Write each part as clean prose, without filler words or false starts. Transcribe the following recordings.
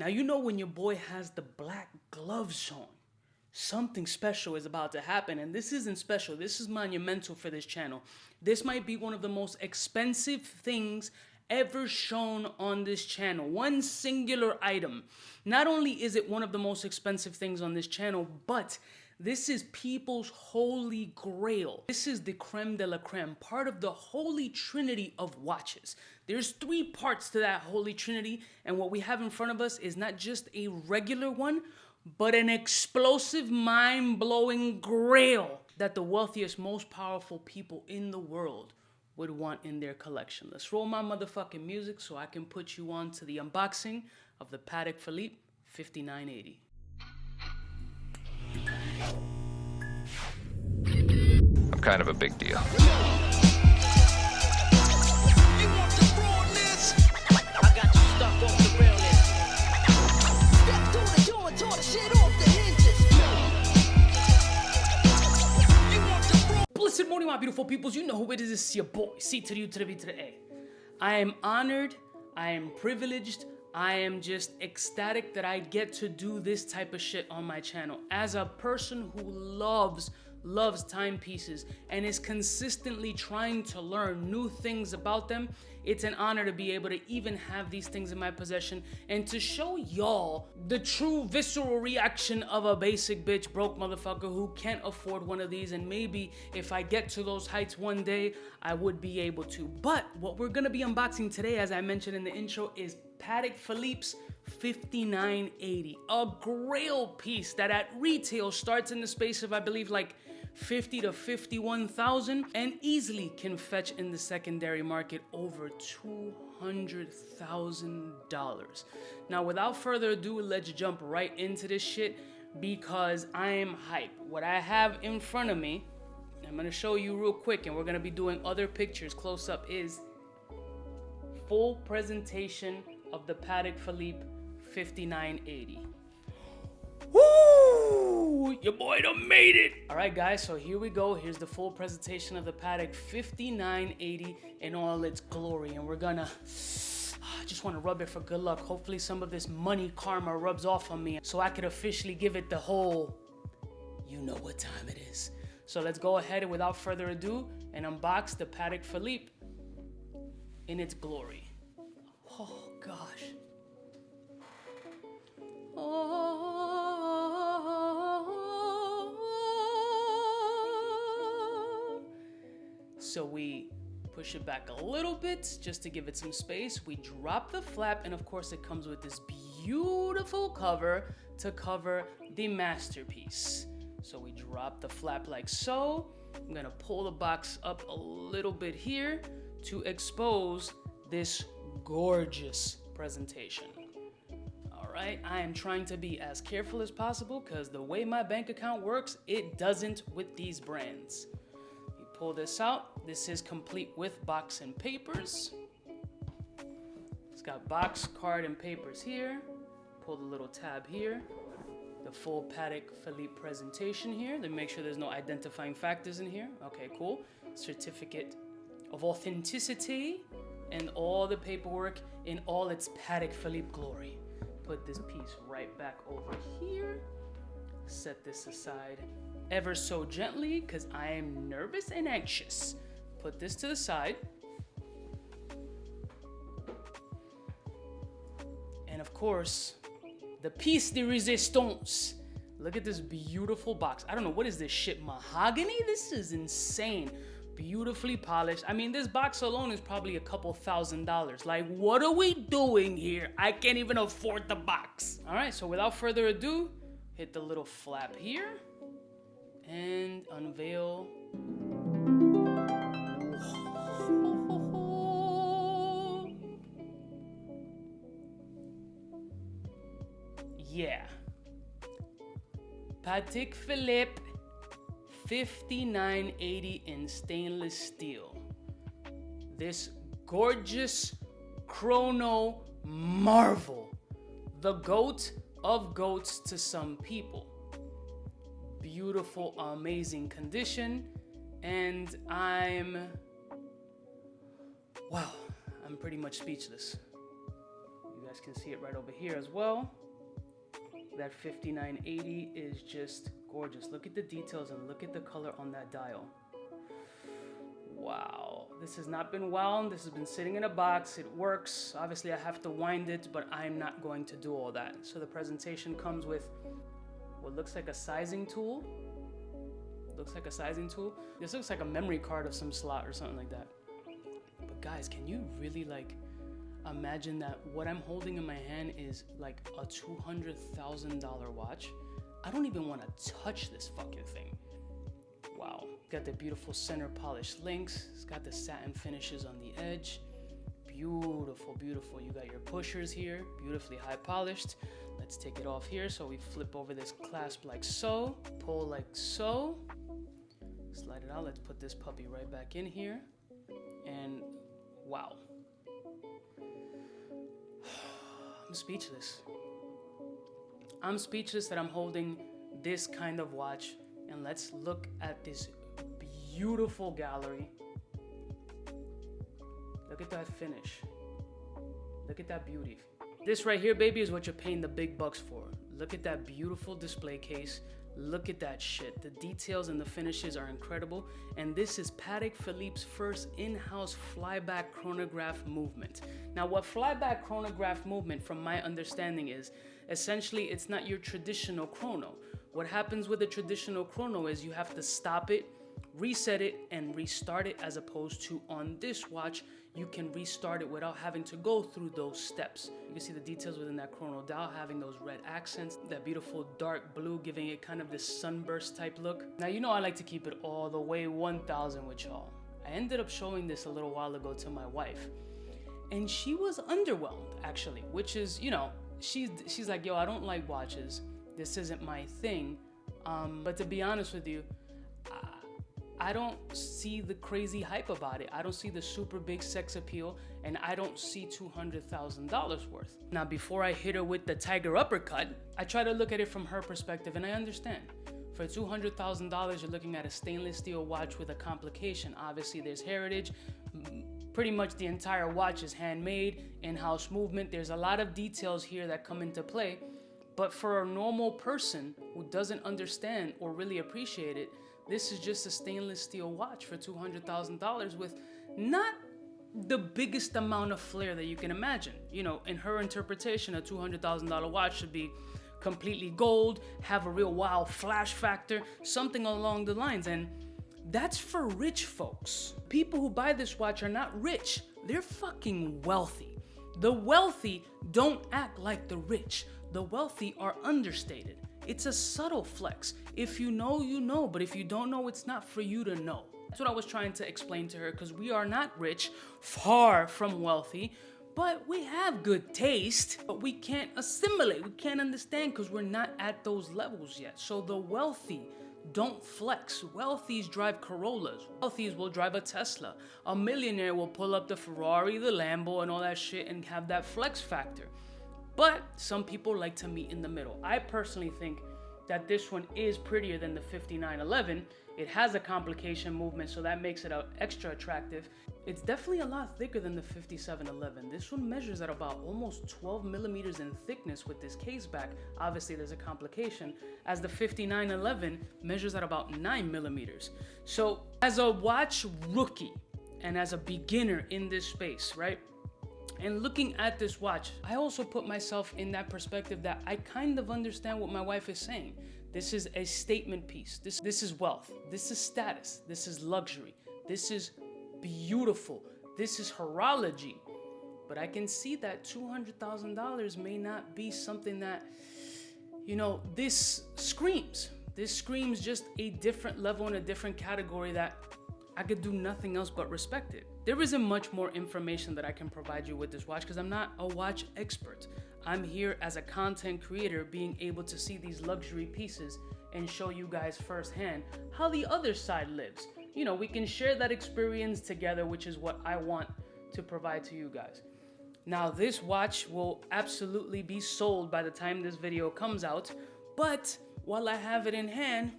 Now, you know when your boy has the black gloves on, something special is about to happen. And this isn't special. This is monumental for this channel. This might be one of the most expensive things ever shown on this channel. One singular item. Not only is it one of the most expensive things on this channel, but this is people's holy grail. This is the creme de la creme, part of the holy trinity of watches. There's 3 parts to that holy trinity, and what we have in front of us is not just a regular one, but an explosive, mind-blowing grail that the wealthiest, most powerful people in the world would want in their collection. Let's roll my motherfucking music so I can put you on to the unboxing of the Patek Philippe 5980. I'm kind of a big deal. Blessed morning, my beautiful peoples. You know who it is. It's your boy, C to the U to the B to the A. I am honored. I am privileged. I am just ecstatic that I get to do this type of shit on my channel. As a person who loves timepieces and is consistently trying to learn new things about them, it's an honor to be able to even have these things in my possession and to show y'all the true visceral reaction of a basic bitch broke motherfucker who can't afford one of these. And maybe if I get to those heights one day, I would be able to. But what we're gonna be unboxing today, as I mentioned in the intro, is Patek Philippe's 5980, a grail piece that at retail starts in the space of, I believe, like 50 to 51,000 and easily can fetch in the secondary market over $200,000. Now, without further ado, let's jump right into this shit because I am hype. What I have in front of me, I'm gonna show you real quick, and we're gonna be doing other pictures close up, is full presentation of the Patek Philippe 5980. Woo! Your boy done made it! Alright guys, so here we go. Here's the full presentation of the Patek 5980 in all its glory. And we're gonna... I just want to rub it for good luck. Hopefully some of this money karma rubs off on me so I could officially give it the whole... You know what time it is. So let's go ahead and without further ado and unbox the Patek Philippe in its glory. Oh gosh. So we push it back a little bit just to give it some space. We drop the flap, and of course it comes with this beautiful cover to cover the masterpiece. So we drop the flap like so. I'm gonna pull the box up a little bit here to expose this gorgeous presentation. All right, I am trying to be as careful as possible because the way my bank account works, it doesn't with these brands. You pull this out. This is complete with box and papers. It's got box, card, and papers here. Pull the little tab here. The full Patek Philippe presentation here. Then make sure there's no identifying factors in here. Okay, cool. Certificate of authenticity and all the paperwork in all its Patek Philippe glory. Put this piece right back over here. Set this aside ever so gently because I am nervous and anxious. Put this to the side. And of course, the piece de resistance. Look at this beautiful box. I don't know, what is this shit, mahogany? This is insane. Beautifully polished. I mean, this box alone is probably a couple $1,000s. Like, what are we doing here? I can't even afford the box. All right, so without further ado, hit the little flap here and unveil. Yeah. Patek Philippe 5980 in stainless steel. This gorgeous chrono marvel. The goat of goats to some people. Beautiful, amazing condition. And wow, I'm pretty much speechless. You guys can can see it right over here as well. That 5980 is just gorgeous. Look at the details and look at the color on that dial. Wow, this has not been wound. This has been sitting in a box. It works. Obviously, I have to wind it, but I'm not going to do all that. So the presentation comes with what looks like a sizing tool. This looks like a memory card of some slot or something like that. But guys, can you really like imagine that what I'm holding in my hand is like a $200,000 watch? I don't even want to touch this fucking thing. Wow. Got the beautiful center polished links. It's got the satin finishes on the edge. Beautiful, beautiful. You got your pushers here, beautifully high polished. Let's take it off here. So we flip over this clasp like so, pull like so, slide it out. Let's put this puppy right back in here. And wow. I'm speechless. I'm speechless that I'm holding this kind of watch. And let's look at this beautiful gallery. Look at that finish. Look at that beauty. This right here, baby, is what you're paying the big bucks for. Look at that beautiful display case. Look at that shit. The details and the finishes are incredible. And this is Patek Philippe's first in-house flyback chronograph movement. Now, what flyback chronograph movement, from my understanding, is essentially it's not your traditional chrono. What happens with a traditional chrono is you have to stop it, reset it, and restart it, as opposed to on this watch, you can restart it without having to go through those steps. You can see the details within that chrono dial, having those red accents, that beautiful dark blue, giving it kind of this sunburst type look. Now, you know I like to keep it all the way 1000 with y'all. I ended up showing this a little while ago to my wife, and she was underwhelmed, actually, which is, you know, she's like, yo, I don't like watches. This isn't my thing. But to be honest with you, I don't see the crazy hype about it. I don't see the super big sex appeal, and I don't see $200,000 worth. Now, before I hit her with the tiger uppercut, I try to look at it from her perspective, and I understand. For $200,000, you're looking at a stainless steel watch with a complication. Obviously, there's heritage. Pretty much the entire watch is handmade, in-house movement. There's a lot of details here that come into play. But for a normal person who doesn't understand or really appreciate it, this is just a stainless steel watch for $200,000 with not the biggest amount of flair that you can imagine. You know, in her interpretation, a $200,000 watch should be completely gold, have a real wow flash factor, something along the lines. And that's for rich folks. People who buy this watch are not rich. They're fucking wealthy. The wealthy don't act like the rich. The wealthy are understated. It's a subtle flex. If you know, you know. But if you don't know, it's not for you to know. That's what I was trying to explain to her, because we are not rich, far from wealthy, but we have good taste. But we can't assimilate. We can't understand because we're not at those levels yet. So the wealthy don't flex. Wealthies drive Corollas. Wealthies will drive a Tesla. A millionaire will pull up the Ferrari, the Lambo, and all that shit and have that flex factor. But some people like to meet in the middle. I personally think that this one is prettier than the 5911. It has a complication movement, so that makes it extra attractive. It's definitely a lot thicker than the 5711. This one measures at about almost 12 millimeters in thickness with this case back. Obviously, there's a complication, as the 5911 measures at about 9 millimeters. So as a watch rookie and as a beginner in this space, right? And looking at this watch, I also put myself in that perspective that I kind of understand what my wife is saying. This is a statement piece. This is wealth. This is status. This is luxury. This is beautiful. This is horology. But I can see that $200,000 may not be something that, you know, this screams. This screams just a different level in a different category that I could do nothing else but respect it. There isn't much more information that I can provide you with this watch because I'm not a watch expert. I'm here as a content creator, being able to see these luxury pieces and show you guys firsthand how the other side lives. You know, we can share that experience together, which is what I want to provide to you guys. Now, this watch will absolutely be sold by the time this video comes out, but while I have it in hand,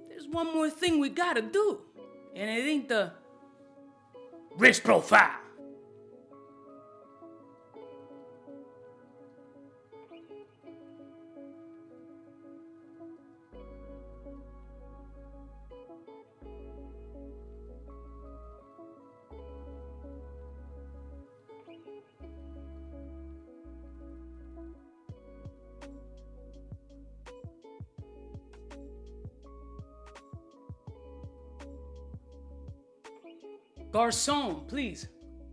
there's one more thing we gotta do. And it ain't the wrist profile. Garçon, please.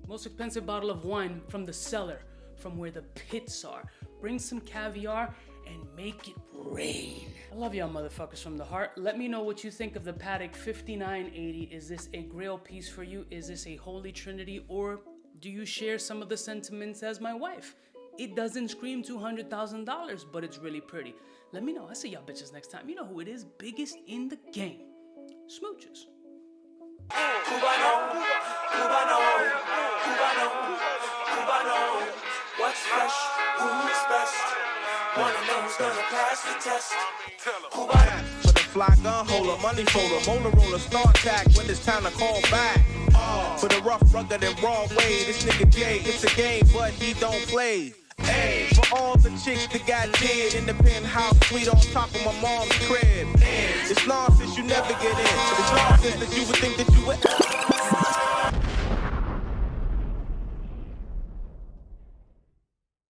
Most expensive bottle of wine from the cellar, from where the pits are. Bring some caviar and make it rain. I love y'all motherfuckers from the heart. Let me know what you think of the Patek 5980. Is this a grail piece for you? Is this a holy trinity? Or do you share some of the sentiments as my wife? It doesn't scream $200,000, but it's really pretty. Let me know. I'll see y'all bitches next time. You know who it is. Biggest in the game. Smooches. CUBAKNOW, CUBAKNOW, CUBAKNOW, CUBAKNOW. What's fresh? Who's best? Wanna know who's gonna pass the test? CUBAKNOW. For the fly gun holder, money folder, Motorola start tack when it's time to call back. For the rough, rugged, and raw way, this nigga Jay, it's a game, but he don't play. Hey, for all the chicks that got dead in the penthouse suite on top of my mom's crib. It's nonsense you never get in. It's nonsense that you would think that you would